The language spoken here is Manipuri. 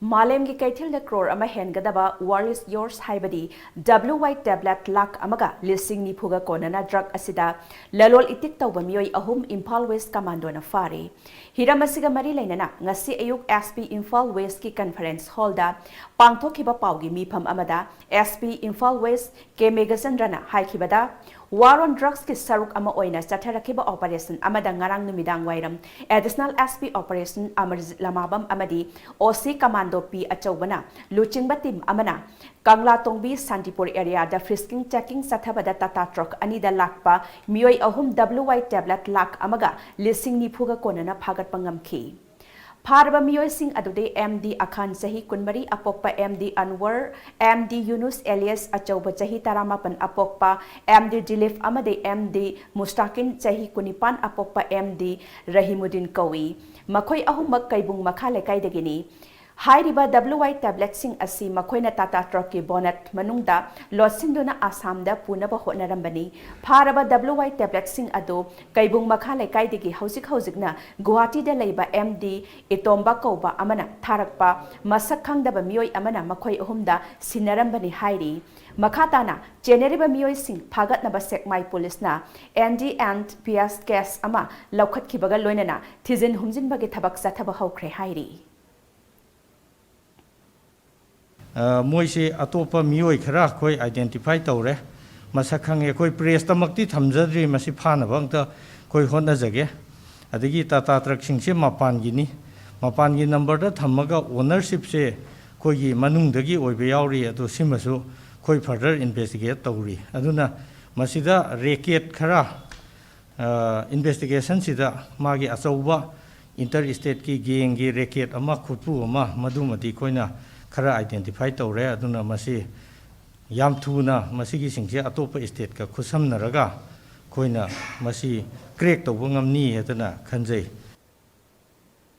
Malemgi Keithel CRORE ama HENGADABA war is yours Haibadi WY tablet LAKH amaga LISHING nipuga KONNANA drug Asida Lallol Etik Touba Meeoi ahum IMPHAL West COMMANDO na fare hiramasiga mari lainana ngasi ayuk SP IMPHAL West ki conference hall da pangthokhiba paugi mifam amada SP IMPHAL West ke Megasandrana haikibada war on drugs ki saruk ama oina chatharakiba operation amada ngarang numidang wairam additional SP operation Amarjit Lamabam amadi OC commando P achobana lamjingbatomtv amana Kangla Tongbi Santipur area da frisking checking sathabada tata truck anida lakpa Meeoi ahum WY tablet LAKH amaga LISHING nipuga KONNANA phagat pangamki Parba Meeoi sing adude MD Akhan Sahi Kunmari apokpa MD Anwar MD Yunus Elias Achoba Sahi Taramapan apokpa MD Dilif amade MD Mustakin Sahi Kunipan apokpa MD Rahimuddin Kawi Makhoi ahumak kaibung makhale kaidagini Hairiba WY tablet sing asi makoina tata truck ki bonnet manungda losinduna Assam da punaba hotnarambani Paraba WY tablet sing ado kaibung makhale kaidigi hausik na Guwahati da leiba MD Itomba Kauba amana tharakpa masak khangdaba Meeoi amana makhoi ahumda sinarambani hairi Makhatana Generiba Meeoi sing Fagatkhre Sekmai police na ND and PS case ama laukhatkibaga loinana thizin humjinbagi thabak sathaba haukhre hairi Moise atopa Meeoi khara khoi identify tawre masakhange khoi press tamakti thamjadri masi phana bangta khoi honna jage adigi tata truck singse mapan gi number da thamaga ownership se khoi gi manung dagi oibe yauri adu simasu khoi further investigate tawri aduna masida racket khara investigation sida magi achauba interstate ki gang gi racket ama khutpu ama madumati khoina khara identify tawre aduna masi yam thuna masi gi singse atopa state ka khusam naraga khoina masi crack tawba ngamni hetana khanjai